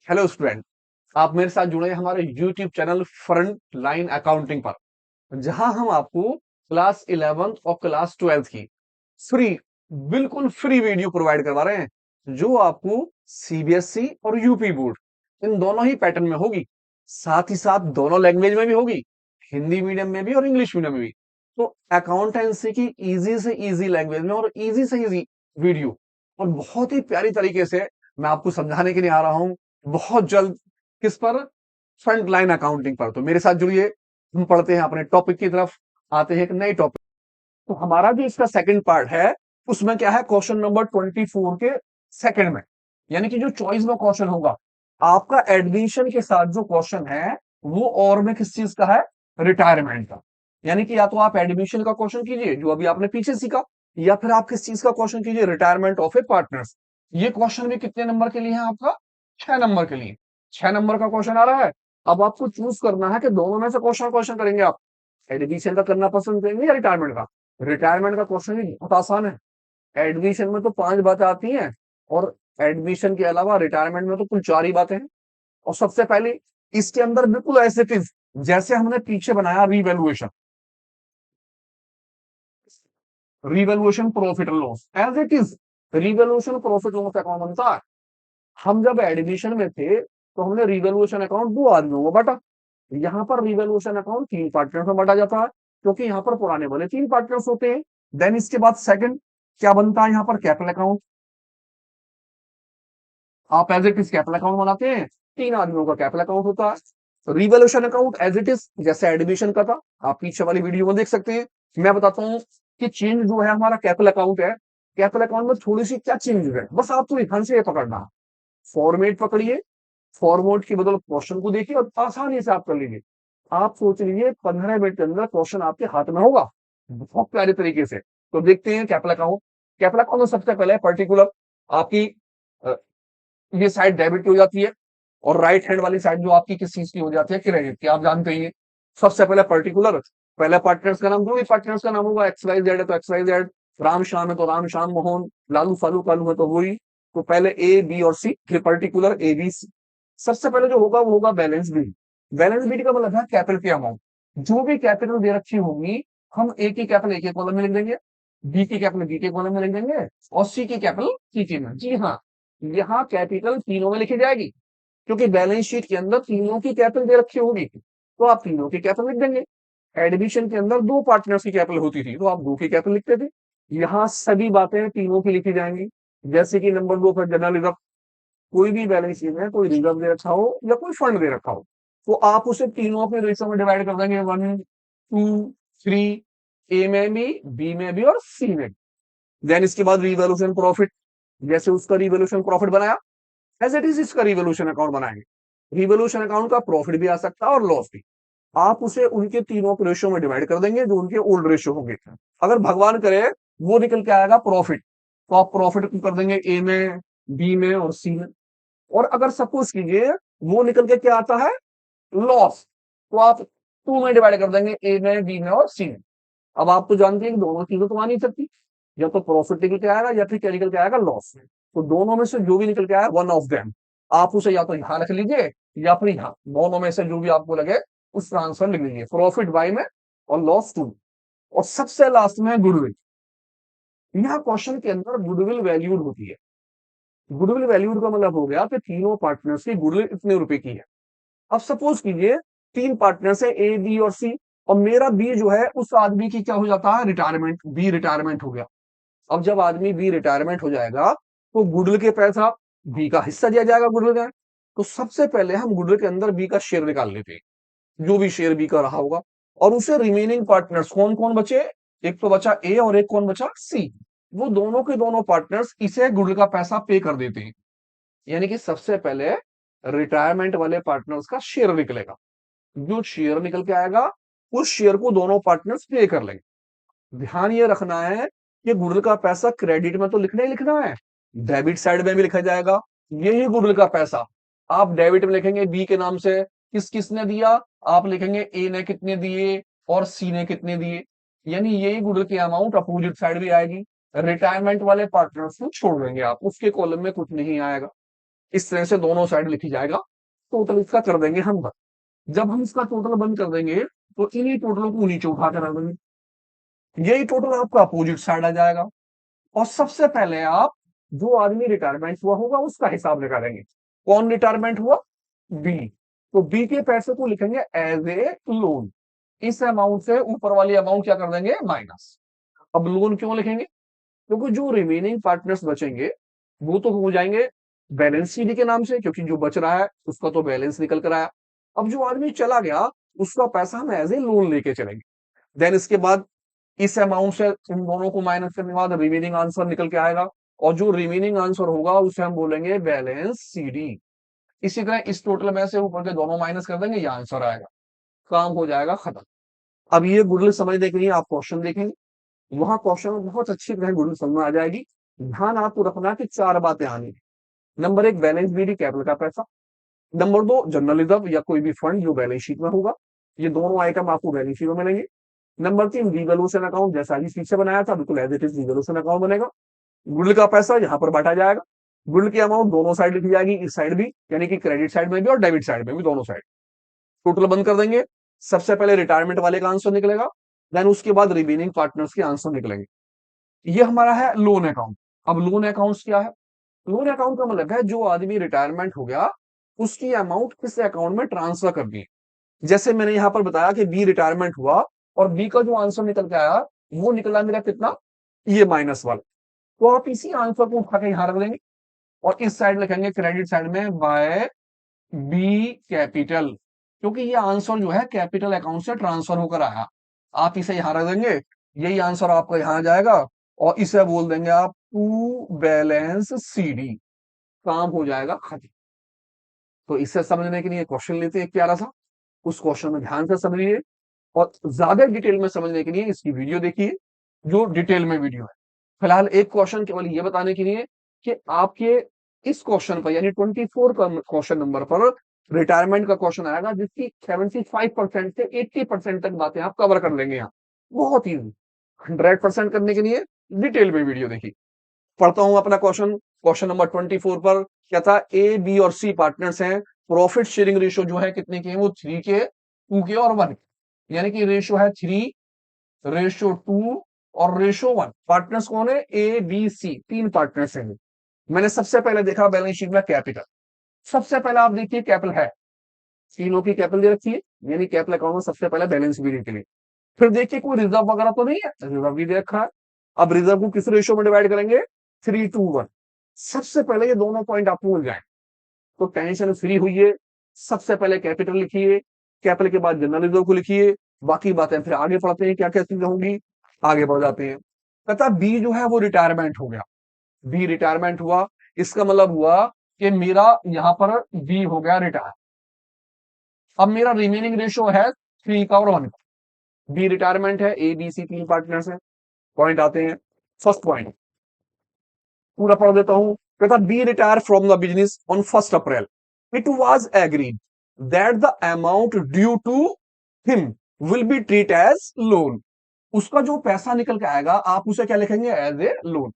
Hello student, आप मेरे साथ जुड़े हैं हमारे YouTube channel front line accounting पर, जहां हम आपको क्लास 11th और क्लास 12th की फ्री बिल्कुल फ्री वीडियो प्रोवाइड करवा रहे हैं, जो आपको सीबीएसई और यूपी बोर्ड इन दोनों ही पैटर्न में होगी। साथ ही साथ दोनों लैंग्वेज में भी होगी, हिंदी मीडियम में भी और इंग्लिश मीडियम में भी। तो अकाउंटेंसी की इजी से इजी लैंग्वेज में और इजी से इजी वीडियो और बहुत ही प्यारी तरीके से मैं आपको समझाने के लिए आ रहा हूं बहुत जल्द। किस पर? फ्रंट लाइन अकाउंटिंग पर। तो मेरे साथ जुड़िए, हम पढ़ते हैं अपने टॉपिक की तरफ, आते हैं एक नए टॉपिक। तो हमारा जो इसका सेकंड पार्ट है, उसमें क्या है, क्वेश्चन नंबर 24 के सेकंड में, यानी कि जो चॉइस में क्वेश्चन होगा आपका एडमिशन के साथ जो क्वेश्चन है वो और में किस चीज का है? रिटायरमेंट का। यानी कि या तो आप एडमिशन का क्वेश्चन कीजिए जो अभी आपने पीछे सीखा, या फिर आप किस चीज का क्वेश्चन कीजिए? Retirement of A partners. ये क्वेश्चन भी कितने नंबर के लिए है आपका? 6 नंबर के लिए। 6 नंबर का क्वेश्चन आ रहा है। अब आपको चूज करना है कि दोनों में से क्वेश्चन क्वेश्चन करेंगे आप, एडमिशन का करना पसंद करेंगे या रिटायरमेंट का। रिटायरमेंट का क्वेश्चन भी बहुत आसान है। एडमिशन में तो 5 बातें आती हैं, और एडमिशन के अलावा रिटायरमेंट में तो कुल 4 ही बातें हैं। और सबसे पहले इसके अंदर बिल्कुल ऐसे इट इज, जैसे हमने पीछे बनाया revaluation, revaluation profit and loss as it is. Revaluation profit loss account बनता है। हम जब एडमिशन में थे तो हमने रिवैल्यूएशन अकाउंट 2 आदमियों में बांटा। यहाँ पर रिवैल्यूएशन अकाउंट 3 पार्टनर्स में बांटा जाता है, क्योंकि यहाँ पर पुराने वाले 3 पार्टनर्स होते हैं। देन इसके बाद सेकंड क्या बनता है? यहाँ पर कैपिटल अकाउंट। आप as it is capital account बनाते हैं, 3 आदमियों का कैपिटल अकाउंट होता है। Revaluation account as it is जैसे एडमिशन का था, आप पीछे वाली वीडियो में देख सकते हैं। मैं बताता हूँ कि चेंज जो है हमारा कैपिटल अकाउंट है। कैपिटल अकाउंट में थोड़ी सी क्या चेंज है, बस आपको ध्यान से ये पकड़ना है। फॉर्मेट पकड़िए, फॉर्मेट की बदौलत क्वेश्चन को देखिए और आसानी से आप कर लीजिए। आप सोच लीजिए 15 मिनट के अंदर क्वेश्चन आपके हाथ में होगा, बहुत प्यारे तरीके से। तो देखते हैं कैपिटल अकाउंट। कैपिटल अकाउंट में सबसे पहले पर्टिकुलर आपकी अ, ये साइड डेबिट की हो जाती है, और राइट हैंड वाली साइड जो आपकी किस चीज की हो जाती है? क्रेडिट की। आप जानते ही हैं। सबसे पहले पर्टिकुलर, पहले पार्टनर्स का नाम, जो भी पार्टनर्स का नाम होगा, एक्स वाई जेड है तो X Y Z, Ram Shyam है तो राम श्याम मोहन, लालू फालू कालू है तो वही। तो पहले ए बी और सी, फिर पर्टिकुलर ए बी सी। सबसे पहले जो होगा वो होगा बैलेंस बीट। बैलेंस बीट का मतलब है कैपिटल की अमाउंट। जो भी कैपिटल दे रखी होगी, हम ए की कैपिटल ए के कॉलम में लिख देंगे, बी की कैपिटल बी के कॉलम में लिख देंगे, और सी की कैपिटल सी के में। जी हाँ, यहाँ कैपिटल तीनों में लिखी जाएगी, क्योंकि बैलेंस शीट के अंदर तीनों की कैपिटल दे रखी होगी, तो आप तीनों की कैपिटल लिख देंगे। एडमिशन के अंदर 2 पार्टनर्स की कैपिटल होती थी, तो आप 2 की कैपिटल लिखते थे। यहाँ सभी बातें तीनों की लिखी जाएंगी। जैसे कि नंबर 2 पर जनरल रिजर्व, कोई भी बैलेंस शीट में कोई रिजर्व दे रखा हो या कोई फंड दे रखा हो, तो आप उसे तीनों के रेशो में डिवाइड कर देंगे, 1 2 3। ए में भी, बी में भी और सी में भी। देन इसके बाद रिवोल्यूशन प्रॉफिट, जैसे उसका रिवोल्यूशन प्रॉफिट बनाया, एज इट इज इसका रिवोल्यूशन अकाउंट बनाएंगे। रिवोल्यूशन अकाउंट का प्रॉफिट भी आ सकता है और लॉस भी। आप उसे उनके तीनों के रेशियो में डिवाइड कर देंगे, जो उनके ओल्ड रेशियो होंगे। अगर भगवान करे वो निकल के आएगा प्रॉफिट, तो आप प्रॉफिट को कर देंगे ए में, बी में और सी में। और अगर सपोज कीजिए वो निकल के क्या आता है? लॉस, तो आप 2 में डिवाइड कर देंगे, ए में, बी में और सी में। अब आप तो जानते हैं कि दोनों चीजें तो आ नहीं सकती, या तो प्रॉफिट निकल के आएगा या फिर क्या निकल के आएगा? लॉस। तो दोनों में से जो भी निकल के आया, वन ऑफ देम, आप उसे या तो यहां रख लीजिए या फिर यहां, दोनों में से जो भी आपको लगे उसका आंसर लिख लीजिए। प्रॉफिट वाई में और लॉस टू। और सबसे लास्ट में गुडविल। यहाँ क्वेश्चन के अंदर गुडविल वैल्यूड होती है। गुडविल वैल्यूड का मतलब हो गया कि तीनों पार्टनर्स की गुडविल इतने रुपए की है। अब सपोज कीजिए 3 पार्टनर्स है, ए बी और सी, और मेरा बी जो है उस आदमी की क्या हो जाता है? रिटायरमेंट। बी रिटायरमेंट हो गया। अब जब आदमी बी रिटायरमेंट हो जाएगा, तो गुडविल के पैसा बी का हिस्सा दिया जाएगा गुडविल का। तो सबसे पहले हम गुडविल के अंदर बी का शेयर निकाल लेते हैं, जो भी शेयर बी का रहा होगा, और उसे रिमेनिंग पार्टनर्स कौन कौन बचे? एक तो बचा ए और एक कौन बचा? सी। वो दोनों के दोनों पार्टनर्स इसे गुडविल का पैसा पे कर देते हैं। यानी कि सबसे पहले रिटायरमेंट वाले पार्टनर्स का शेयर निकलेगा। जो शेयर निकल के आएगा, उस शेयर को दोनों पार्टनर्स पे कर लेंगे। ध्यान ये रखना है कि गुडविल का पैसा क्रेडिट में तो लिखना ही लिखना है, डेबिट साइड में भी लिखा जाएगा। यही गुडविल का पैसा आप डेबिट में लिखेंगे बी के नाम से, किस किसने दिया, आप लिखेंगे ए ने कितने दिए और सी ने कितने दिए। यानी यही गुडविल की अमाउंट अपोजिट साइड भी आएगी। रिटायरमेंट वाले पार्टनर्स को छोड़ देंगे आप, उसके कॉलम में कुछ नहीं आएगा। इस तरह से दोनों साइड लिखी जाएगा। टोटल इसका कर देंगे हम बंद। जब हम इसका टोटल बंद कर देंगे तो इन्हीं टोटलों को नीचे उठा कर रख देंगे। यही टोटल आपका अपोजिट साइड आ जाएगा। और सबसे पहले आप जो आदमी रिटायरमेंट हुआ होगा उसका हिसाब निकालेंगे। कौन रिटायरमेंट हुआ? बी। तो बी के पैसे को लिखेंगे एज ए लोन। इस अमाउंट से ऊपर वाली अमाउंट क्या कर देंगे? माइनस। अब लोन क्यों लिखेंगे? क्योंकि जो रिमेनिंग पार्टनर्स बचेंगे वो तो हो जाएंगे बैलेंस शीट के नाम से, क्योंकि जो बच रहा है उसका तो बैलेंस निकल कर आया। अब जो आदमी चला गया उसका पैसा हम एज ए लोन लेके चलेंगे। देन इसके बाद इस अमाउंट से इन दोनों को माइनस करने के बाद रिमेनिंग आंसर निकल के आएगा। और जो रिमेनिंग आंसर होगा उसे हम बोलेंगे बैलेंस सीडी। इसी तरह इस टोटल में से ऊपर के दोनों माइनस कर देंगे, ये आंसर आएगा। काम हो जाएगा खत्म। अब ये गुडविल समझने के लिए आप क्वेश्चन देखेंगे, वहां क्वेश्चन में बहुत अच्छी तरह गुडविल समझ में आ जाएगी। ध्यान आपको रखना कि चार बातें आनी है। नंबर एक, बैलेंस बीडी कैपिटल का पैसा। नंबर दो, जनरल रिजर्व या कोई भी फंड जो बैलेंस शीट में होगा। ये दोनों आइटम आपको बैलेंस शीट में मिलेंगे। नंबर तीन, रिवोल्यूशन अकाउंट, जैसा अभी पीछे बनाया था बिल्कुल as it is revolution account बनेगा। गुडविल का पैसा यहाँ पर बांटा जाएगा। गुडविल की अमाउंट दोनों साइड लिखी जाएगी, इस साइड भी यानी कि क्रेडिट साइड में भी और डेबिट साइड में भी, दोनों साइड। टोटल बंद कर देंगे। सबसे पहले रिटायरमेंट वाले का आंसर निकलेगा, देन उसके बाद रिमेनिंग पार्टनर्स के आंसर निकलेंगे। ये हमारा है लोन अकाउंट। अब लोन अकाउंट क्या है? लोन अकाउंट का मतलब है जो आदमी रिटायरमेंट हो गया उसकी अमाउंट किस अकाउंट में ट्रांसफर करनी है। जैसे मैंने यहां पर बताया कि बी रिटायरमेंट हुआ और बी का जो आंसर निकल के आया वो निकला मेरा कितना? ये माइनस वाला। तो आप इसी आंसर को उठा के यहां रख देंगे और इस साइड लिखेंगे क्रेडिट साइड में बाय बी कैपिटल, क्योंकि ये आंसर जो है कैपिटल अकाउंट से ट्रांसफर होकर आया। आप इसे यहां रख देंगे, यही आंसर आपका यहां आ जाएगा और इसे बोल देंगे आप टू बैलेंस सीडी। काम हो जाएगा खत्म। तो इसे समझने के लिए क्वेश्चन लेते हैं एक प्यारा सा, उस क्वेश्चन में ध्यान से समझिए और ज्यादा डिटेल में समझने के लिए इसकी वीडियो देखिए जो डिटेल में वीडियो है। फिलहाल एक क्वेश्चन केवल ये बताने के लिए कि आपके इस क्वेश्चन पर यानी 24 का क्वेश्चन नंबर पर रिटायरमेंट का क्वेश्चन आएगा जिसकी 75% से 80% तक बातें आप कवर कर लेंगे। यहाँ बहुत ईजी, 100% करने के लिए डिटेल में वीडियो देखिए। पढ़ता हूं अपना क्वेश्चन। क्वेश्चन नंबर 24 पर क्या था? ए बी और सी पार्टनर्स हैं। प्रॉफिट शेयरिंग रेशियो जो है कितने के? वो 3 के, 2 के और 1 के, यानी कि रेशियो है 3, रेशियो 2 और रेशियो 1। पार्टनर्स कौन है? ए बी सी, तीन पार्टनर्स हैं। मैंने सबसे पहले देखा बैलेंस शीट में कैपिटल। सबसे पहले आप देखिए कैपिटल है, तीनों की कैपिटल दे रखी है, यानी कैपिटल अकाउंट में सबसे पहले बैलेंस भी के लिए। फिर देखिए कोई रिजर्व वगैरह तो नहीं है, रिजर्व भी दे रखा है। अब रिजर्व को किस रेशियो में डिवाइड करेंगे? 3:1। सबसे पहले ये दोनों पॉइंट आपको मिल जाए तो टेंशन फ्री हुई। सबसे पहले कैपिटल लिखिए, कैपिटल के बाद जनरल रिजर्व को लिखिए, बाकी बातें फिर आगे पढ़ते हैं क्या क्या चीजें होंगी, आगे बढ़ जाते हैं। कहता बी जो है वो रिटायरमेंट हो गया। बी रिटायरमेंट हुआ, इसका मतलब हुआ कि मेरा यहां पर बी हो गया रिटायर। अब मेरा रिमेनिंग रेशियो है 3 का और 1 का। बी रिटायरमेंट है, ए बी सी तीन पार्टनर्स हैं। पॉइंट आते हैं। फर्स्ट पॉइंट पूरा पढ़ देता हूं। कहता B retire from the business on 1 April. It was agreed that the amount due to him will be treat as loan. उसका जो पैसा निकल के आएगा आप उसे क्या लिखेंगे? As a loan.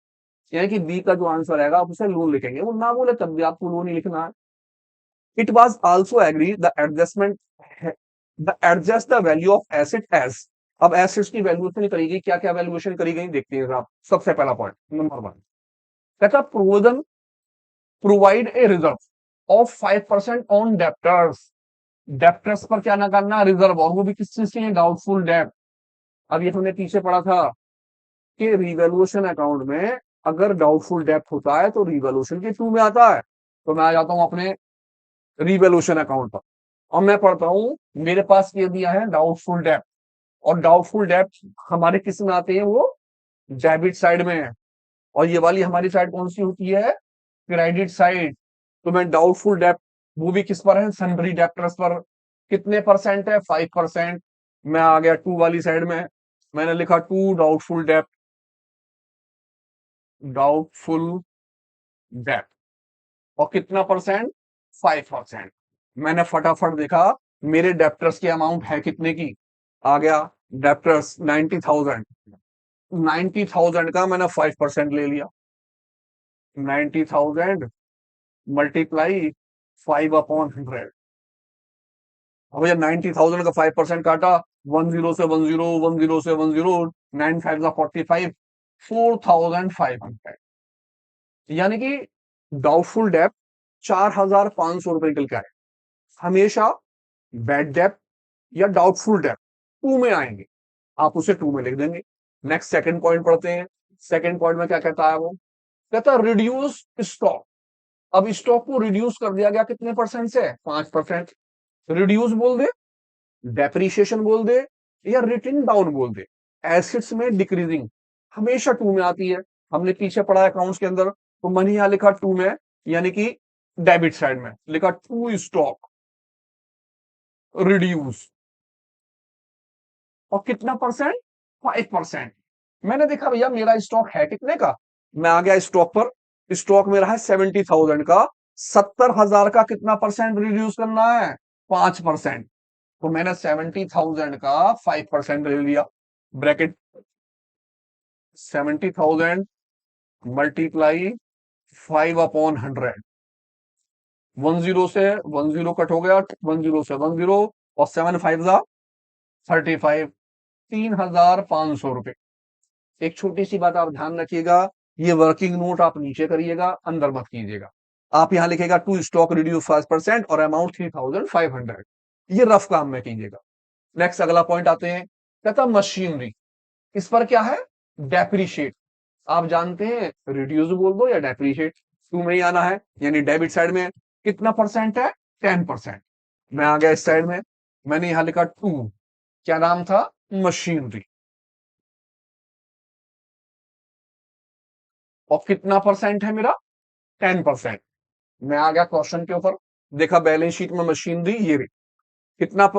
यानी कि बी का जो आंसर आएगा आप उसे लोन लिखेंगे, वो ना बोले तब भी आपको लोन ही लिखना है। It was also agree the adjustment the adjust the value of asset as. अब एसेट्स की वैल्यूएशन करी गई, क्या क्या वैल्यूएशन करी गई देखते हैं आप। सबसे पहला पॉइंट नंबर 1 कहता provision provide a reserve of 5% on debtors. Debtors पर क्या ना करना? रिजर्व, और वो भी किस चीज के? डाउटफुल डेप्ट। अब ये हमने पीछे पढ़ा था कि रिवैल्यूएशन अकाउंट में अगर डाउटफुल डेप्ट होता है तो रिवैल्यूएशन के टू में आता है। तो मैं आ जाता हूं अपने रिवैल्यूएशन अकाउंट पर और मैं पढ़ता हूं मेरे पास ये दिया है डाउटफुल डेप्ट। और डाउटफुल डेप्ट हमारे किस में आते हैं? वो डेबिट साइड में है। और ये वाली हमारी साइड कौन सी होती है? Credit side. तो मैं डाउटफुल डेप्ट वो भी किस पर है? सन्ड्री डेप्टर्स पर। कितने परसेंट है? 5%। मैं आ गया टू वाली साइड में, मैंने लिखा टू डाउटफुल डेप्ट, डाउटफुल डेप्ट। और कितना परसेंट? 5%। मैंने फटाफट देखा मेरे डेप्टर्स की अमाउंट है कितने की। आ गया डेप्टर्स 90,000। 90,000 का मैंने 5% ले लिया। 90,000 मल्टीप्लाई 5/100। अब भैया 90,000 का 5% काटा, 10 से 10, 10 से 10, 9 5 45, 4,500। यानी कि डाउटफुल डेप्ट 4,500 रुपए निकल के आए। हमेशा बैड डेप्ट या डाउटफुल डेप्ट टू में आएंगे, आप उसे टू में लिख देंगे। नेक्स्ट सेकंड पॉइंट पढ़ते हैं। सेकंड पॉइंट में क्या कहता है वो, कहता है रिड्यूस स्टॉक। अब स्टॉक को रिड्यूस कर दिया गया कितने परसेंट से, 5%। रिड्यूस बोल दे, डेप्रीशिएशन बोल दे, या रिटन डाउन बोल दे। एसेट्स में डिक्रीजिंग हमेशा टू में आती है। हमने पीछे पढ़ा अकाउंट्स के अंदर, तो मैंने यहां लिखा टू में, यानी कि डेबिट साइड में लिखा टू स्टॉक रिड्यूस। और कितना परसेंट, 5%। मैंने देखा भैया मेरा स्टॉक है कितने का, मैं आ गया स्टॉक पर। स्टॉक मेरा है 70,000 का, 70,000 का कितना परसेंट रिड्यूस करना है, 5%। तो मैंने 70,000 का 5% ले लिया। Bracket 70,000 multiply 5/100। 10 से 10 कट हो गया, 10 से 10, और 7 5 35, 3,500 रुपए। एक छोटी सी बात आप ध्यान रखिएगा, ये वर्किंग नोट आप नीचे करिएगा, अंदर मत कीजिएगा। आप यहां लिखेगा टू स्टॉक रिड्यूस 5% और अमाउंट 3,500। ये रफ काम में कीजिएगा। नेक्स्ट अगला पॉइंट आते हैं, कहता मशीनरी। इस पर क्या है, डेप्रीशिएट। आप जानते हैं रिड्यूस बोल दो या डेप्रीशिएट, टू में ही आना है। यानी डेबिट साइड में कितना परसेंट है, 10%। मैं आ गया इस साइड में, मैंने यहां लिखा टू, क्या नाम था, मशीनरी। और कितना परसेंट है मेरा, 10%। मैं आ गया क्वेश्चन के ऊपर, देखा बैलेंस शीट में मशीनरी ये रही, कितना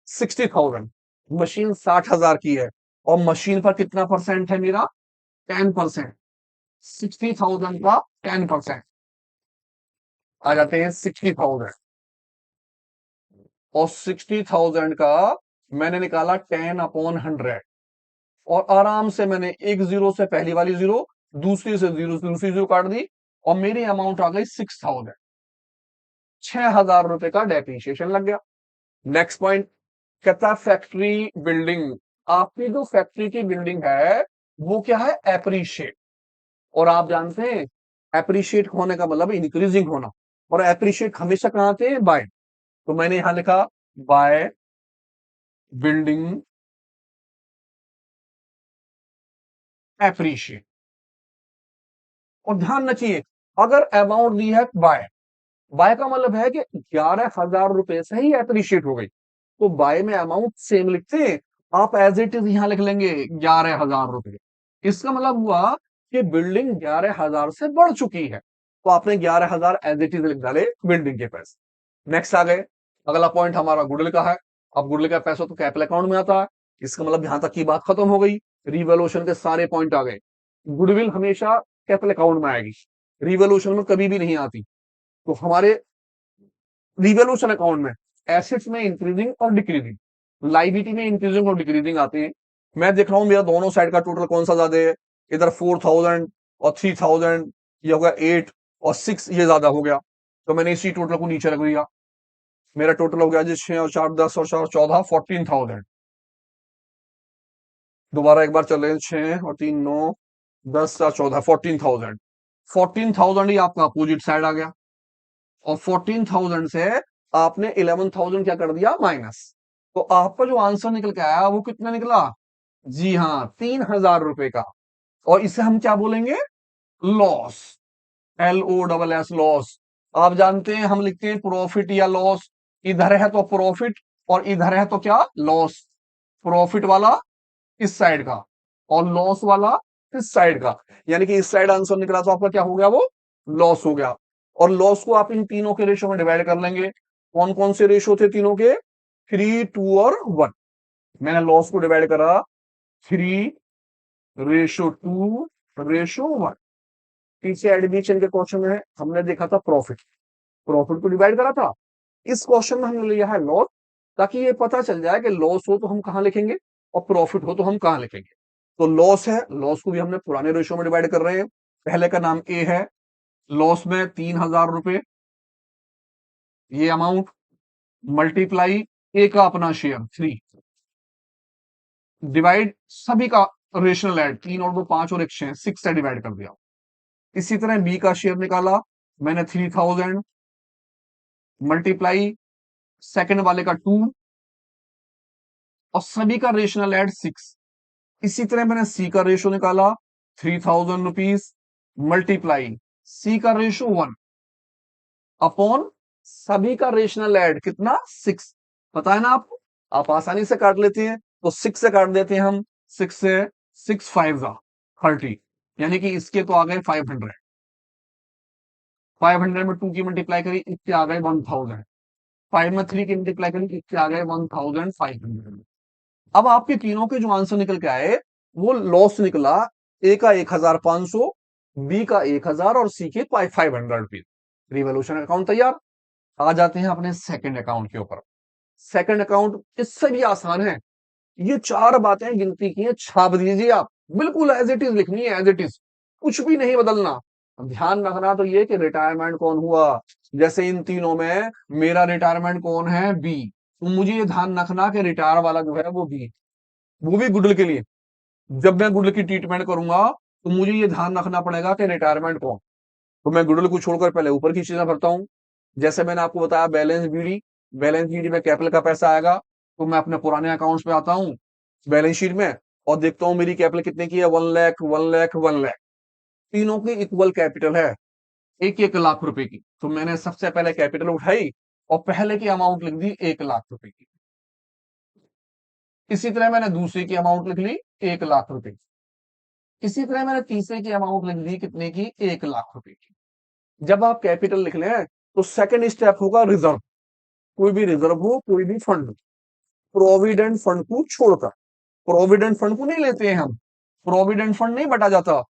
60,000। मशीन 60,000 की है, और मशीन पर कितना परसेंट है मेरा, 10%। 60,000 का 10%, आ जाते हैं 60,000। और 60,000 का मैंने निकाला 10/100। और आराम से मैंने एक जीरो से पहली वाली जीरो, दूसरी से जीरो से दूसरी जीरो काट दी, और मेरी अमाउंट आ गई 6,000। 6,000 रुपए का डेप्रीशिएशन लग गया। नेक्स्ट पॉइंट कहता है फैक्ट्री बिल्डिंग। आपकी जो फैक्ट्री की बिल्डिंग है वो क्या है, एप्रिशिएट। और आप जानते हैं एप्रिशिएट होने का मतलब इंक्रीजिंग होना, और एप्रिशिएट हमेशा कहां आते हैं, बाय। तो मैंने यहां लिखा बाय बिल्डिंग एप्रिशिएट। और ध्यान रखिए, अगर अमाउंट दी है बाय, बाय का मतलब है कि 11,000 रुपए से ही एप्रिशिएट हो गई, तो बाय में अमाउंट सेम लिखते हैं, आप एज इट इज यहां लिख लेंगे 11,000 रुपए। इसका मतलब हुआ कि बिल्डिंग 11,000 से बढ़ चुकी है, तो आपने 11,000 एज इट इज लिख डाले बिल्डिंग के पैसे। नेक्स्ट आ गए, अगला पॉइंट हमारा गुडविल का है। अब गुडविल का पैसा तो कैपिटल अकाउंट में आता है, इसका मतलब यहां तक की बात खत्म हो गई। रिवॉल्यूशन के सारे पॉइंट आ गए। गुडविल हमेशा कैपिटल अकाउंट में आएगी, रिवॉल्यूशन में कभी भी नहीं आती। तो हमारे रिवॉल्यूशन अकाउंट में एसेट्स में इंक्रीजिंग और डिक्रीजिंग, लाइबिलिटी में इंक्रीजिंग और डिक्रीजिंग आते हैं। मैं देख रहा हूं मेरा दोनों साइड का टोटल कौन सा ज्यादा है, इधर 4,000 और 3,000, ये हो गया 8 और 6, ये ज्यादा हो गया, तो मैंने इसी टोटल को नीचे रख दिया। मेरा टोटल हो गया जी 6 और 4 10 और 4 14, 14,000। दोबारा एक बार चल रहे हैं, 6 और 3 9 10 और 14, 14,000। 14,000 ही आपका अपोजिट साइड आ गया, और 14,000 से आपने 11,000 क्या कर दिया, माइनस। तो आपका जो आंसर निकल के आया वो कितना निकला, जी हाँ, 3,000 रुपए का। और इसे हम क्या बोलेंगे, लॉस। LOSS, loss. आप जानते हैं हम लिखते हैं प्रॉफिट या लॉस, इधर है तो प्रॉफिट और इधर है तो क्या, लॉस। प्रॉफिट वाला इस साइड का, और लॉस वाला इस साइड का। यानी कि इस साइड आंसर निकला तो आपका क्या हो गया, वो लॉस हो गया। और लॉस को आप इन तीनों के रेशो में डिवाइड कर लेंगे। कौन कौन से रेशो थे तीनों के, 3 2 और 1। मैंने लॉस को डिवाइड करा 3:2:1। पीछे एडमिशन के क्वेश्चन में हमने देखा था प्रॉफिट, प्रॉफिट को डिवाइड करा था। इस क्वेश्चन में हमने लिया है लॉस, ताकि ये पता चल जाए कि लॉस हो तो हम कहां लिखेंगे और प्रॉफिट हो तो हम कहां लिखेंगे। तो लॉस है, लॉस को भी हमने पुराने रेशियो में डिवाइड कर रहे हैं। पहले का नाम ए है, लॉस में 3,000 रुपए, ये अमाउंट मल्टीप्लाई ए का अपना शेयर 3, डिवाइड सभी का रेशनल ऐड, 3 और 2 5 और 1 6, 6 से डिवाइड कर दिया। इसी तरह बी का शेयर निकाला मैंने 3,000 मल्टीप्लाई सेकंड वाले का 2 और सभी का रेशनल ऐड 6। इसी तरह मैंने सी का रेशो निकाला 3,000 रुपीज मल्टीप्लाई सी का रेशो 1 अपॉन सभी का रेशनल ऐड कितना 6। पता है ना आपको, आप आसानी से काट लेते हैं, तो 6 से काट देते हैं हम, 6 से 6 5 30, यानी कि इसके तो आ गए 500, 500 में 2 की मल्टीप्लाई करी, इसके आ गए 1000, 5 में 3 की मल्टीप्लाई करी, इसके आ गए 1500। अब आपके तीनों के जो आंसर निकल के आए वो लॉस निकला, ए का 1,500, बी का 1,000 और सी के 500 रुपीज। रिवॉल्यूशन अकाउंट तैयार। आ जाते हैं अपने सेकंड अकाउंट के ऊपर। सेकंड अकाउंट इससे भी आसान है, ये 4 बातें गिनती की हैं, छाप दीजिए आप, बिल्कुल एज इट इज लिखनी है, एज इट इज, कुछ भी नहीं बदलना। ध्यान रखना तो ये कि रिटायरमेंट कौन हुआ, जैसे इन तीनों में मेरा रिटायरमेंट कौन है, बी, तो मुझे ये ध्यान रखना कि रिटायर वाला जो है वो बी, वो भी गुडल के लिए। जब मैं गुडल की ट्रीटमेंट करूंगा तो मुझे ये ध्यान रखना पड़ेगा कि रिटायरमेंट कौन, तो मैं गुडल को छोड़कर पहले ऊपर की चीजें भरता हूं। जैसे मैंने आपको बताया बैलेंस बीडी, बैलेंस बीडी में कैपिटल का पैसा आएगा, तो मैं अपने पुराने अकाउंट्स पे आता हूँ बैलेंस शीट में और देखता हूँ मेरी कैपिटल कितने की है, 1 लाख 1 लाख 1 लाख, तीनों की इक्वल कैपिटल है, 1-1 लाख रुपए की। तो मैंने सबसे पहले कैपिटल उठाई और पहले की अमाउंट लिख दी 1 लाख रुपए की। इसी तरह मैंने दूसरी की अमाउंट लिख ली 1 लाख रुपए की। इसी तरह मैंने तीसरे की अमाउंट लिख दी कितने की, 1 लाख रुपए की। जब आप कैपिटल लिख लें तो सेकंड स्टेप होगा रिजर्व। कोई भी रिजर्व हो, कोई भी फंड, प्रोविडेंट फंड को छोड़कर, प्रोविडेंट फंड को नहीं लेते हैं हम, प्रोविडेंट फंड नहीं बटा जाता।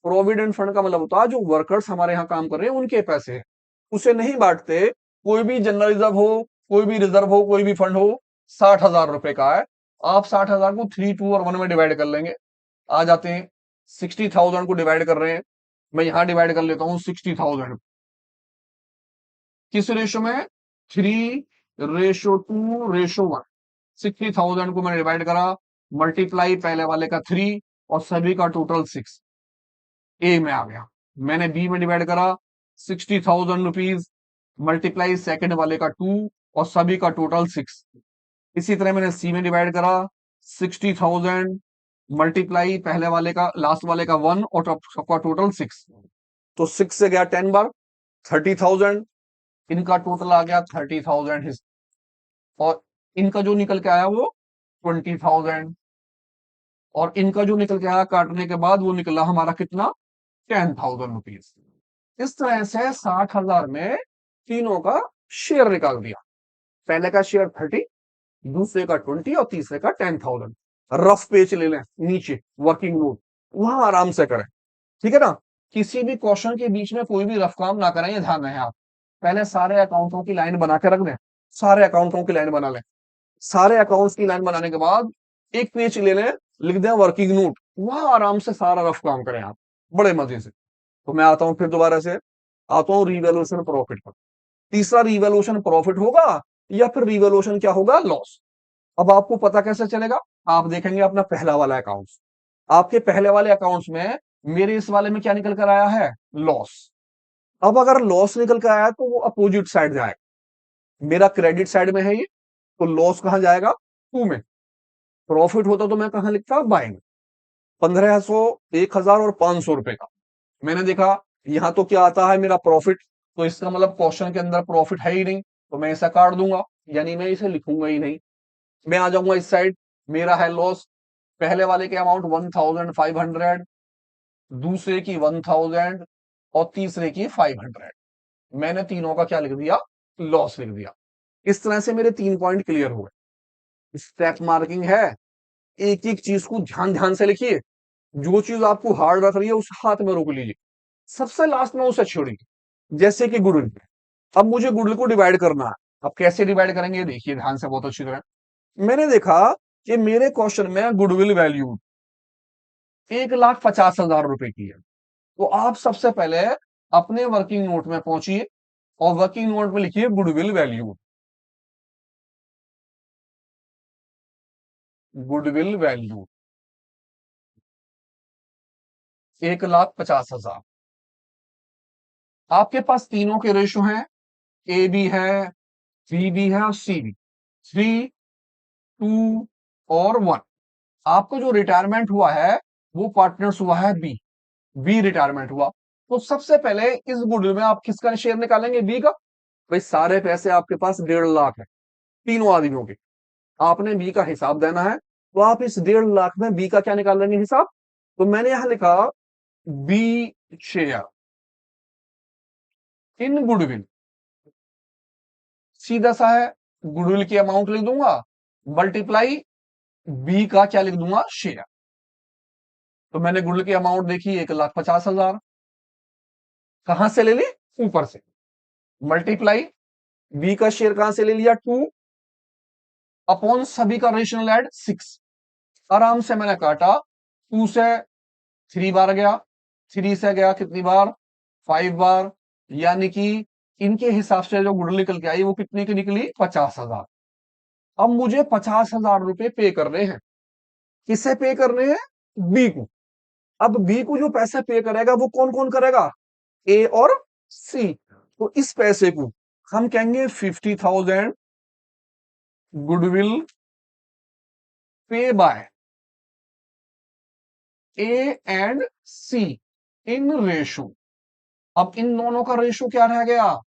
प्रोविडेंट फंड का मतलब होता है जो वर्कर्स हमारे यहाँ काम कर रहे हैं उनके पैसे हैं, उसे नहीं बांटते। कोई भी जनरल रिजर्व हो, कोई भी रिजर्व हो, कोई भी फंड हो, 60,000 रुपए का है, आप 60,000 को 3 2 और 1 में डिवाइड कर लेंगे, आ जाते हैं 60,000 को डिवाइड कर रहे हैं, मैं यहां डिवाइड कर लेता हूं 60,000 किस रेशो में, 3:2:1। 60,000 को मैंने डिवाइड करा, मल्टीप्लाई पहले वाले का 3 और सभी का टोटल 6, ए में आ गया। मैंने बी में डिवाइड करा 60,000 रुपीज मल्टीप्लाई सेकंड वाले का 2 और सभी का टोटल 6। इसी तरह मैंने सी में डिवाइड करा 60,000 मल्टीप्लाई पहले वाले का लास्ट वाले का 1 और सबका टोटल 6। तो 6 से गया 10 बार 30,000, इनका टोटल आ गया 30,000 और इनका जो निकल के आया वो 20,000 और इनका जो निकल के आया काटने के बाद वो निकला हमारा कितना, 10,000 रुपीज। इस तरह से 60,000 में तीनों का शेयर निकाल दिया, पहले का शेयर 30, दूसरे का 20 और तीसरे का 10,000। रफ पेज ले लें नीचे, वर्किंग नोट, वहां आराम से करें, ठीक है ना। किसी भी क्वेश्चन के बीच में कोई भी रफ काम ना करें, ये ध्यान रहे आप। पहले सारे अकाउंटों की लाइन बना के रख दें, सारे अकाउंटों की लाइन बना लें, सारे अकाउंट्स की लाइन बनाने के बाद एक पेज ले लें, लिख दें वर्किंग नोट, वहां आराम से सारा रफ काम करें आप, बड़े मजे से। तो मैं आता हूं फिर दोबारा से, आता हूं रिवैल्यूएशन प्रॉफिट पर। तीसरा रिवैल्यूएशन प्रॉफिट होगा या फिर रिवैल्यूएशन क्या होगा, लॉस। अब आपको पता कैसे चलेगा, आप देखेंगे अपना पहला वाला अकाउंट, आपके पहले वाले अकाउंट्स में मेरे इस वाले में क्या निकल कर आया है, लॉस। अब अगर लॉस निकल कर आया तो वो अपोजिट साइड जाएगा, मेरा क्रेडिट साइड में है ये, तो लॉस कहां जाएगा, 2 में। प्रॉफिट होता तो मैं कहां लिखता, बाय में। 1,500, 1,000 और 500 रुपए का मैंने देखा, यहां तो क्या आता है मेरा प्रॉफिट, तो इसका मतलब क्वेश्चन के अंदर प्रॉफिट है ही नहीं, तो मैं इसे काट दूंगा, यानी मैं इसे लिखूंगा ही नहीं। मैं आ जाऊंगा इस साइड, मेरा है लॉस, पहले वाले के अमाउंट 1,500, दूसरे की 1,000 और तीसरे की 500। मैंने तीनों का क्या लिख दिया, लॉस लिख दिया। इस तरह से मेरे 3 पॉइंट क्लियर हो गए। स्टेप मार्किंग है, एक एक चीज को ध्यान ध्यान से लिखिए, जो चीज आपको हार्ड रख रही है उस हाथ में रोक लीजिए, सबसे लास्ट में उसे छोड़िए। जैसे कि गुडविल, अब मुझे गुडविल को डिवाइड करना है, अब कैसे डिवाइड करेंगे देखिए ध्यान से बहुत अच्छी तरह। मैंने देखा कि मेरे क्वेश्चन में गुडविल वैल्यू 1,50,000 रुपए की है, तो आप सबसे पहले अपने वर्किंग नोट में पहुंचिए और वर्किंग नोट में लिखिए गुडविल वैल्यू। Goodwill value 1,50,000। आपके पास तीनों के रेशो हैं, ए भी है, बी भी है और सी भी, 3, 2 और 1। आपको जो रिटायरमेंट हुआ है वो पार्टनर्स हुआ है बी, बी रिटायरमेंट हुआ। तो सबसे पहले इस गुडविल में आप किसका शेयर निकालेंगे? बी का। भाई सारे पैसे आपके पास 1.5 लाख है तीनों आदमियों के, आपने बी का हिसाब देना है। तो आप इस 1.5 लाख में बी का क्या निकाल लेंगे हिसाब? तो मैंने यहां लिखा बी शेयर इन गुडविल, सीधा सा है, गुडविल की अमाउंट लिख दूंगा मल्टीप्लाई बी का क्या लिख दूंगा? शेयर। तो मैंने गुडविल की अमाउंट देखी 1,50,000, कहां से ले ली? ऊपर से। मल्टीप्लाई बी का शेयर कहां से ले लिया? 2 अपॉन सभी का रेशनल ऐड 6। आराम से मैंने काटा, 2 से 3 बार गया, 3 से गया कितनी बार? 5 बार, यानी कि इनके हिसाब से जो गुडविल निकल के आई वो कितनी की निकली? 50,000। अब मुझे 50,000 रुपए पे करने हैं। किसे पे करने हैं? बी को। अब बी को जो पैसे पे करेगा वो कौन कौन करेगा? ए और सी। तो इस पैसे को हम कहेंगे 50,000 गुडविल पे by A and C in ratio. अब इन दोनों का रेशो क्या रह गया?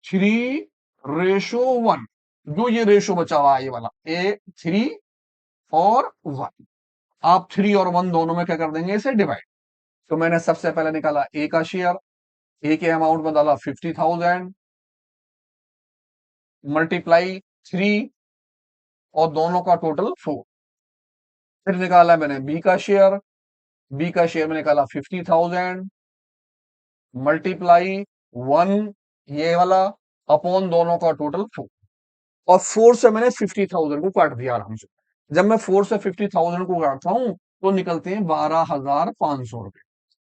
3:1। जो ये रेशो बचा हुआ है ये वाला, ए 3 और 1। आप 3 और 1 दोनों में क्या कर देंगे? इसे डिवाइड। तो मैंने सबसे पहले निकाला ए का शेयर, ए के अमाउंट में डाला 50,000 मल्टीप्लाई 3 और दोनों का टोटल 4। फिर निकाला मैंने बी का शेयर, बी का शेयर में निकाला 50,000 मल्टीप्लाई 1 ये वाला अपॉन दोनों का टोटल 4। और 4 से मैंने 50,000 को काट दिया आराम से। जब मैं 4 से 50,000 को काटता हूं तो निकलते हैं 12,500 रुपए।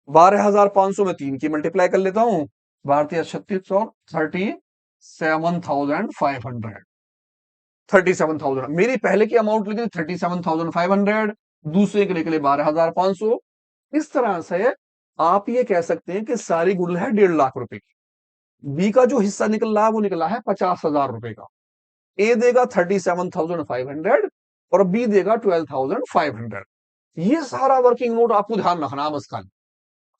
12,500 में 3 की मल्टीप्लाई कर लेता हूं, भारतीय 3600, 37,500। 37,000 मेरी पहले की अमाउंट लिखी 37,500, दूसरे के निकले 12,500। इस तरह से आप ये कह सकते हैं कि सारी गुडविल है 1.5 लाख रुपए की। बी का जो हिस्सा निकल रहा है वो निकला है 50,000 रुपए का। ए देगा 37,500 और बी देगा 12,500। ये सारा वर्किंग नोट आपको ध्यान रखना बस खाली।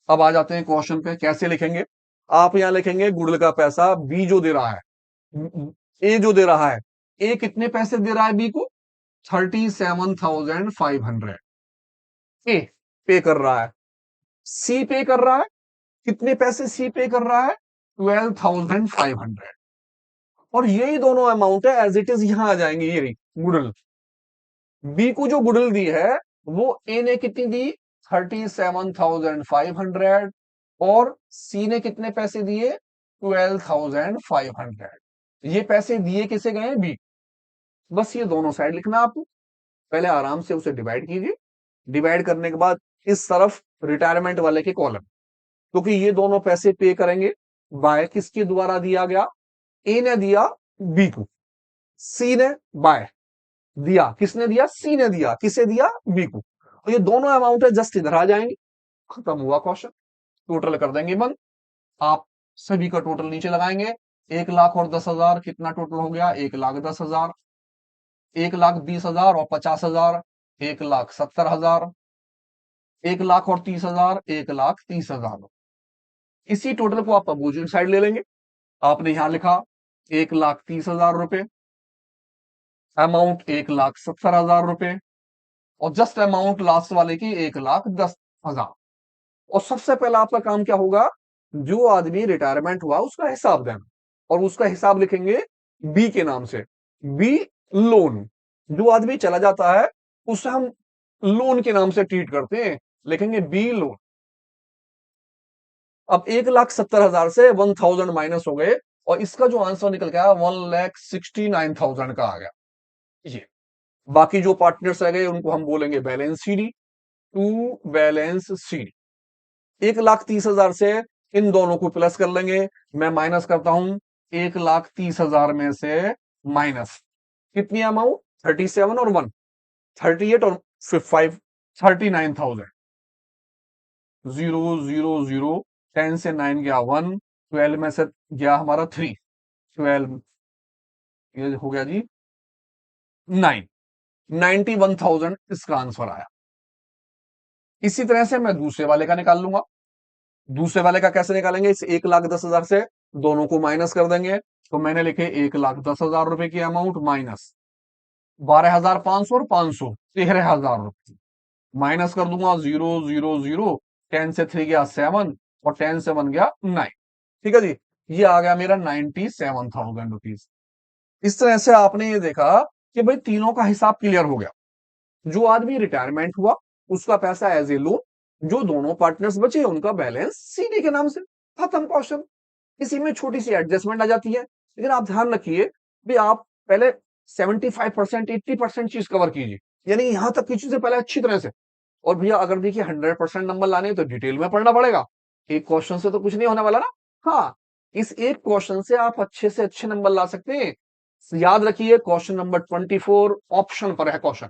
अब आ जाते हैं क्वेश्चन पे, कैसे लिखेंगे? आप यहां लिखेंगे गुडविल का पैसा बी जो दे रहा है, ए जो दे रहा है, ए कितने पैसे दे रहा है बी को? 37,500। ए पे कर रहा है, सी पे कर रहा है, कितने पैसे सी पे कर रहा है? 12,500। और यही दोनों अमाउंट है एज इट इज यहां आ जाएंगे। ये गुडविल बी को जो गुडविल दी है वो ए ने कितनी दी? 37,500 और सी ने कितने पैसे दिए? 12,500। ये पैसे दिए किसे गए? बी। बस ये दोनों साइड लिखना आपको। पहले आराम से उसे डिवाइड कीजिए, डिवाइड करने के बाद इस तरफ रिटायरमेंट वाले के कॉलम, क्योंकि ये दोनों पैसे पे करेंगे बाय किसके द्वारा दिया गया? ए ने दिया बी को, सी ने बाय दिया, किसने दिया? सी ने दिया, किसे दिया? बी को। तो ये दोनों अमाउंट है जस्ट इधर आ जाएंगे। खत्म हुआ क्वेश्चन, टोटल कर देंगे बंद। आप सभी का टोटल नीचे लगाएंगे, 1,00,000 और 10,000 कितना टोटल हो गया? 1,10,000, 1,20,000 और 50,000, 1,70,000, 1,00,000 और 30,000, 1,30,000। इसी टोटल को आप अपोजिट साइड ले लेंगे। आपने यहां लिखा 1,30,000 रुपए, अमाउंट 1,70,000 रुपए और जस्ट अमाउंट लास्ट वाले की 1,10,000। और सबसे पहला आपका काम क्या होगा? जो आदमी रिटायरमेंट हुआ उसका हिसाब देना, और उसका हिसाब लिखेंगे बी के नाम से। बी लोन, जो आदमी चला जाता है उसे हम लोन के नाम से ट्रीट करते हैं, लिखेंगे बी लोन। अब 1,70,000 से 1,000 माइनस हो गए और इसका जो आंसर निकल गया 1,69,000 का आ गया। ये बाकी जो पार्टनर्स रह गए उनको हम बोलेंगे balance sheet, to balance sheet. 1,30,000 से इन दोनों को प्लस कर लेंगे। मैं माइनस करता हूं 1,30,000 में से माइनस कितनी अमाउंट 37 और 1 38 और 5 39,000 0 0 0 10 से 9 गया 1 12 में से गया हमारा 3 12 ये हो गया जी 9 91,000 इसका आंसर आया। इसी तरह से मैं दूसरे वाले का निकाल लूंगा। दूसरे वाले का कैसे निकालेंगे? इस 1,10,000 से दोनों को माइनस कर देंगे। तो मैंने लिखे 1,10,000 रुपए की अमाउंट माइनस 12,500 और 500 13,000 रुपए माइनस कर दूंगा 0 0 0 10 से 3 गया 7 और 10 से 1 गया 9। ठीक है जी, ये आ गया मेरा 97,000 रुपीज। इस तरह से आपने ये देखा कि भाई तीनों का हिसाब क्लियर हो गया। जो आदमी रिटायरमेंट हुआ उसका पैसा एज ए लोन, जो दोनों पार्टनर्स बचे उनका बैलेंस सीडी के नाम से, खत्म क्वेश्चन। इसी में छोटी सी एडजस्टमेंट आ जाती है, लेकिन आप ध्यान रखिए भी आप पहले 75% 80% चीज कवर कीजिए, यानी यहां तक की चीजें पहले अच्छी तरह से। और भैया अगर देखिए 100% नंबर लाने हैं तो डिटेल में पढ़ना पड़ेगा, एक क्वेश्चन से तो कुछ नहीं होने वाला ना। हाँ, इस एक क्वेश्चन से आप अच्छे से अच्छे नंबर ला सकते हैं। याद रखिए क्वेश्चन नंबर 24 ऑप्शन पर है क्वेश्चन।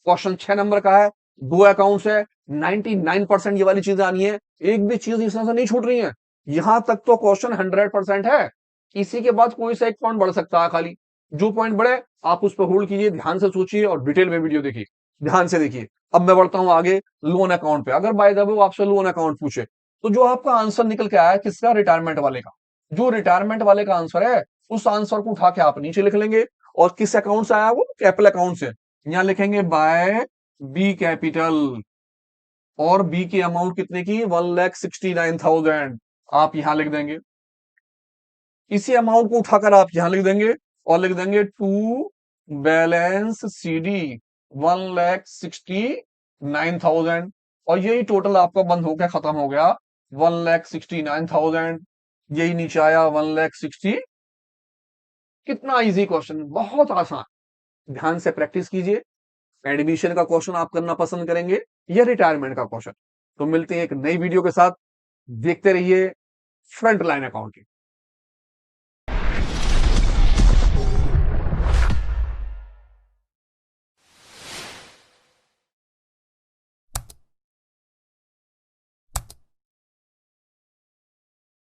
क्वेश्चन 6 नंबर का है, 2 अकाउंट्स है, 99% ये वाली चीजें आनी है, एक भी चीज इसमें से नहीं छूट रही है। यहां तक तो क्वेश्चन 100% है। इसी के बाद कोई सा एक पॉइंट बढ़ सकता है खाली, जो पॉइंट बढ़े आप उस पर होल्ड कीजिए, ध्यान से सोचिए और डिटेल में वीडियो देखिए, ध्यान से देखिए। अब मैं बढ़ता हूं आगे लोन अकाउंट पे। अगर बाय द वे वो आपसे लोन अकाउंट पूछे तो जो आपका आंसर निकल के आया किसका? रिटायरमेंट वाले का। जो रिटायरमेंट वाले का आंसर है उस आंसर को उठा के आप नीचे लिख लेंगे। और किस अकाउंट से आया? वो कैपिटल अकाउंट से। यहां लिखेंगे बाय बी कैपिटल, और बी की अमाउंट कितने की? 1,69,000 आप यहां लिख देंगे। इसी अमाउंट को उठाकर आप यहां लिख देंगे और लिख देंगे टू बैलेंस सीडी 1,69,000, और यही टोटल आपका बंद होकर खत्म हो गया 1,69,000। यही नीचे आया 1,60,000। कितना इजी क्वेश्चन, बहुत आसान। ध्यान से प्रैक्टिस कीजिए। एडमिशन का क्वेश्चन आप करना पसंद करेंगे या रिटायरमेंट का क्वेश्चन? तो मिलते हैं एक नई वीडियो के साथ। देखते रहिए फ्रंट लाइन अकाउंटिंग।